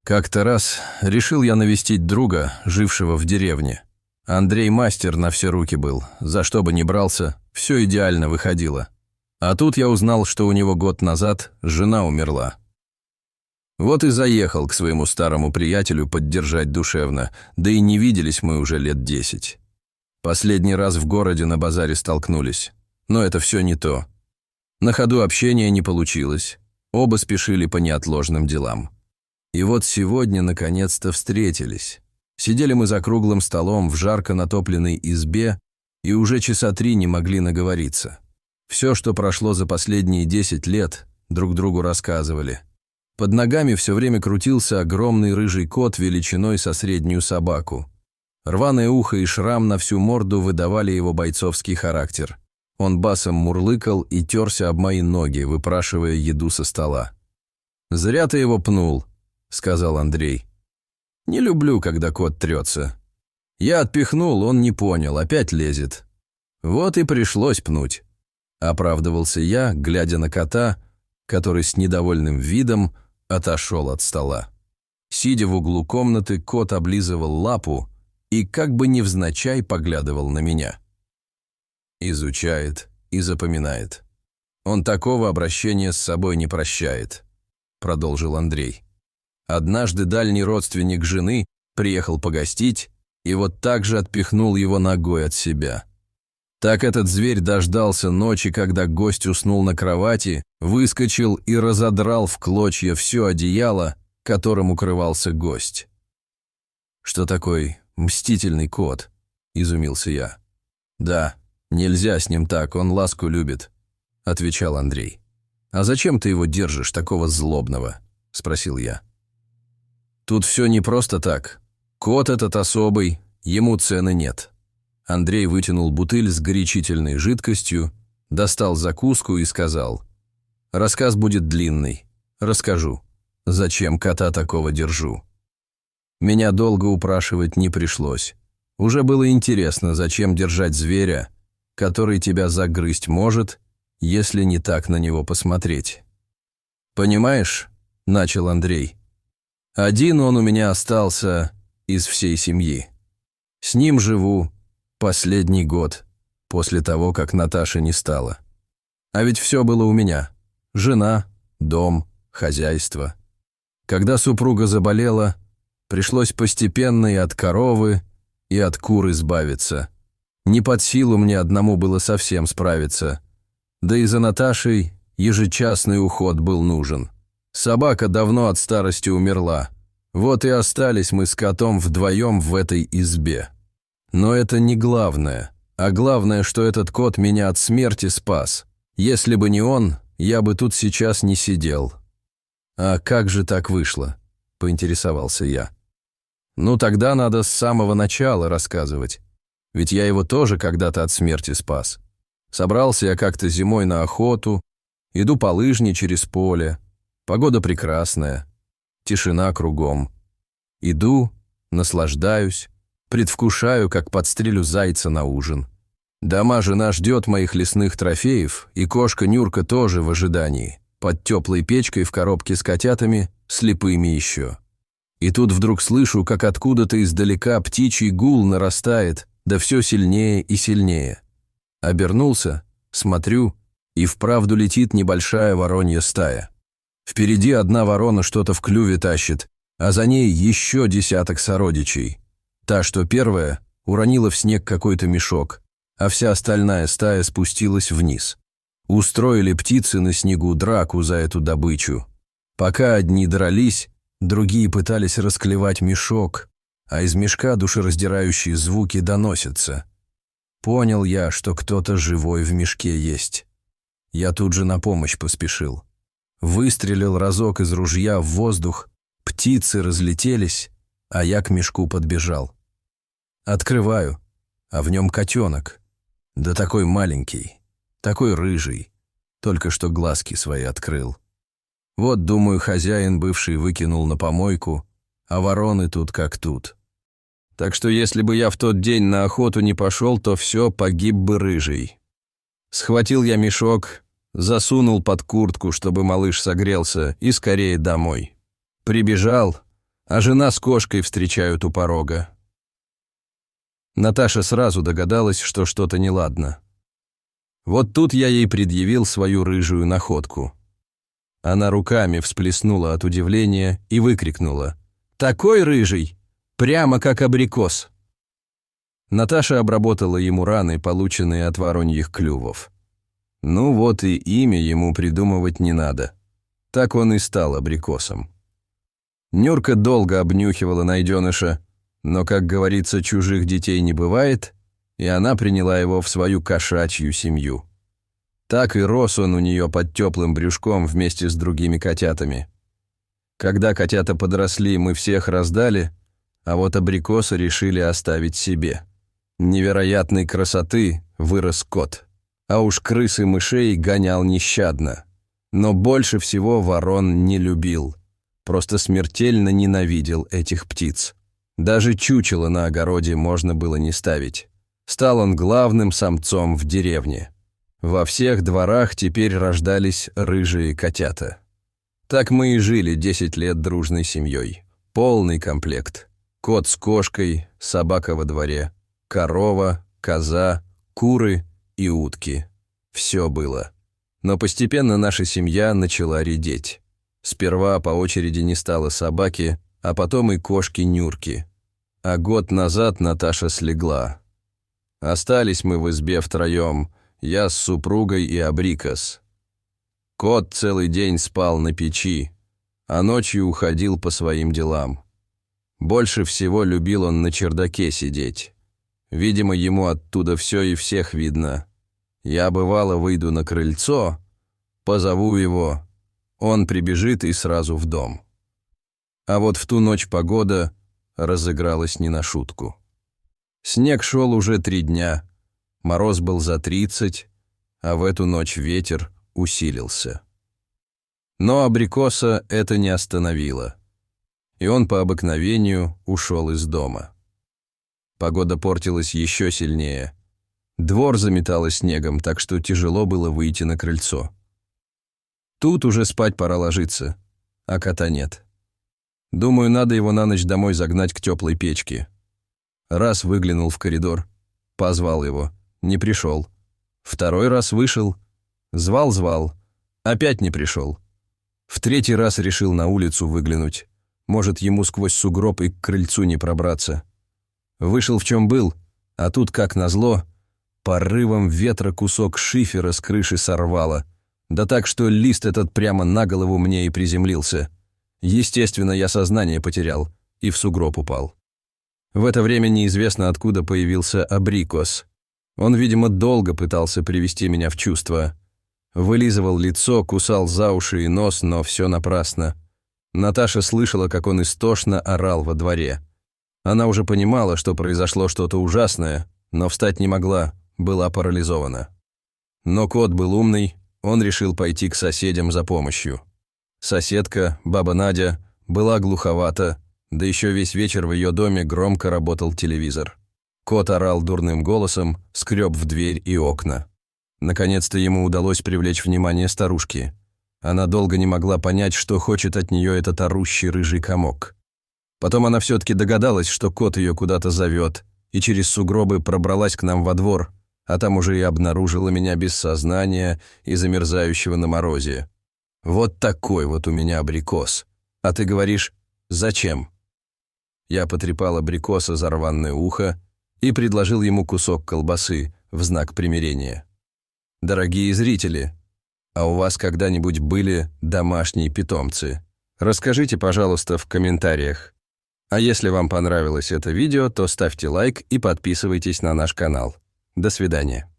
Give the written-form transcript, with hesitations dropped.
Как-то раз решил я навестить друга, жившего в деревне. Андрей мастер на все руки был, за что бы ни брался, все идеально выходило. А тут я узнал, что у него год назад жена умерла. Вот и заехал к своему старому приятелю поддержать душевно, да и не виделись мы уже лет 10. Последний раз в городе на базаре столкнулись, но это все не то. На ходу общения не получилось, оба спешили по неотложным делам. И вот сегодня наконец-то встретились. Сидели мы за круглым столом в жарко натопленной избе и уже часа 3 не могли наговориться. Все, что прошло за последние 10 лет, друг другу рассказывали. Под ногами все время крутился огромный рыжий кот величиной со среднюю собаку. Рваное ухо и шрам на всю морду выдавали его бойцовский характер. Он басом мурлыкал и терся об мои ноги, выпрашивая еду со стола. «Зря ты его пнул», — сказал Андрей. «Не люблю, когда кот трется. Я отпихнул, он не понял, опять лезет. Вот и пришлось пнуть», — оправдывался я, глядя на кота, который с недовольным видом отошел от стола. Сидя в углу комнаты, кот облизывал лапу и как бы невзначай поглядывал на меня. «Изучает и запоминает. Он такого обращения с собой не прощает», — продолжил Андрей. Однажды дальний родственник жены приехал погостить и вот так же отпихнул его ногой от себя. Так этот зверь дождался ночи, когда гость уснул на кровати, выскочил и разодрал в клочья все одеяло, которым укрывался гость. «Что такой мстительный кот?» – изумился я. «Да, нельзя с ним так, он ласку любит», – отвечал Андрей. «А зачем ты его держишь, такого злобного?» – спросил я. «Тут все не просто так. Кот этот особый, ему цены нет». Андрей вытянул бутыль с горячительной жидкостью, достал закуску и сказал: «Рассказ будет длинный. Расскажу, зачем кота такого держу». Меня долго упрашивать не пришлось. Уже было интересно, зачем держать зверя, который тебя загрызть может, если не так на него посмотреть. «Понимаешь, — начал Андрей, — один он у меня остался из всей семьи. С ним живу последний год после того, как Наташи не стало. А ведь все было у меня. Жена, дом, хозяйство. Когда супруга заболела, пришлось постепенно и от коровы, и от кур избавиться. Не под силу мне одному было совсем справиться. Да и за Наташей ежечасный уход был нужен. Собака давно от старости умерла. Вот и остались мы с котом вдвоем в этой избе. Но это не главное. А главное, что этот кот меня от смерти спас. Если бы не он, я бы тут сейчас не сидел». «А как же так вышло?» – поинтересовался я. «Ну, тогда надо с самого начала рассказывать. Ведь я его тоже когда-то от смерти спас. Собрался я как-то зимой на охоту, иду по лыжне через поле. Погода прекрасная, тишина кругом. Иду, наслаждаюсь, предвкушаю, как подстрелю зайца на ужин. Дома жена ждет моих лесных трофеев, и кошка Нюрка тоже в ожидании, под теплой печкой в коробке с котятами, слепыми еще. И тут вдруг слышу, как откуда-то издалека птичий гул нарастает, да все сильнее и сильнее. Обернулся, смотрю, и вправду летит небольшая воронья стая. Впереди одна ворона что-то в клюве тащит, а за ней еще десяток сородичей. Та, что первая, уронила в снег какой-то мешок, а вся остальная стая спустилась вниз. Устроили птицы на снегу драку за эту добычу. Пока одни дрались, другие пытались расклевать мешок, а из мешка душераздирающие звуки доносятся. Понял я, что кто-то живой в мешке есть. Я тут же на помощь поспешил. Выстрелил разок из ружья в воздух, птицы разлетелись, а я к мешку подбежал. Открываю, а в нем котенок. Да такой маленький, такой рыжий, только что глазки свои открыл. Вот, думаю, хозяин бывший выкинул на помойку, а вороны тут как тут. Так что если бы я в тот день на охоту не пошел, то все, погиб бы рыжий. Схватил я мешок, засунул под куртку, чтобы малыш согрелся, и скорее домой. Прибежал, а жена с кошкой встречают у порога. Наташа сразу догадалась, что что-то неладно. Вот тут я ей предъявил свою рыжую находку. Она руками всплеснула от удивления и выкрикнула: «Такой рыжий! Прямо как абрикос!» Наташа обработала ему раны, полученные от вороньих клювов. Ну вот и имя ему придумывать не надо. Так он и стал абрикосом. Нюрка долго обнюхивала найденыша, но, как говорится, чужих детей не бывает, и она приняла его в свою кошачью семью. Так и рос он у нее под теплым брюшком вместе с другими котятами. Когда котята подросли, мы всех раздали, а вот абрикоса решили оставить себе. Невероятной красоты вырос кот, а уж крыс и мышей гонял нещадно. Но больше всего ворон не любил, просто смертельно ненавидел этих птиц. Даже чучело на огороде можно было не ставить. Стал он главным самцом в деревне. Во всех дворах теперь рождались рыжие котята. Так мы и жили 10 лет дружной семьей. Полный комплект. Кот с кошкой, собака во дворе, корова, коза, куры и утки. Все было. Но постепенно наша семья начала редеть. Сперва по очереди не стало собаки, а потом и кошки-нюрки. А год назад Наташа слегла. Остались мы в избе втроем, я с супругой и абрикос. Кот целый день спал на печи, а ночью уходил по своим делам. Больше всего любил он на чердаке сидеть. Видимо, ему оттуда все и всех видно. Я, бывало, выйду на крыльцо, позову его, он прибежит и сразу в дом. А вот в ту ночь погода разыгралась не на шутку. Снег шел уже 3 дня, мороз был за 30, а в эту ночь ветер усилился. Но абрикоса это не остановило, и он по обыкновению ушел из дома. Погода портилась еще сильнее. Двор заметало снегом, так что тяжело было выйти на крыльцо. Тут уже спать пора ложиться, а кота нет. Думаю, надо его на ночь домой загнать к теплой печке. Раз выглянул в коридор, позвал его, не пришел. Второй раз вышел, звал, опять не пришел. В 3-й раз решил на улицу выглянуть. Может, ему сквозь сугроб и к крыльцу не пробраться. Вышел в чем был, а тут, как назло, порывом ветра кусок шифера с крыши сорвало, да так, что лист этот прямо на голову мне и приземлился. Естественно, я сознание потерял и в сугроб упал. В это время неизвестно откуда появился абрикос. Он, видимо, долго пытался привести меня в чувство. Вылизывал лицо, кусал за уши и нос, но все напрасно. Наташа слышала, как он истошно орал во дворе. Она уже понимала, что произошло что-то ужасное, но встать не могла, была парализована. Но кот был умный, он решил пойти к соседям за помощью. Соседка, баба Надя, была глуховата, да еще весь вечер в ее доме громко работал телевизор. Кот орал дурным голосом, скреб в дверь и окна. Наконец-то ему удалось привлечь внимание старушки. Она долго не могла понять, что хочет от нее этот орущий рыжий комок. Потом она все-таки догадалась, что кот ее куда-то зовет, и через сугробы пробралась к нам во двор, а там уже и обнаружила меня без сознания и замерзающего на морозе. Вот такой вот у меня абрикос. А ты говоришь, зачем? Я потрепал абрикоса за рваное ухо и предложил ему кусок колбасы в знак примирения. Дорогие зрители, а у вас когда-нибудь были домашние питомцы? Расскажите, пожалуйста, в комментариях. А если вам понравилось это видео, то ставьте лайк и подписывайтесь на наш канал. До свидания.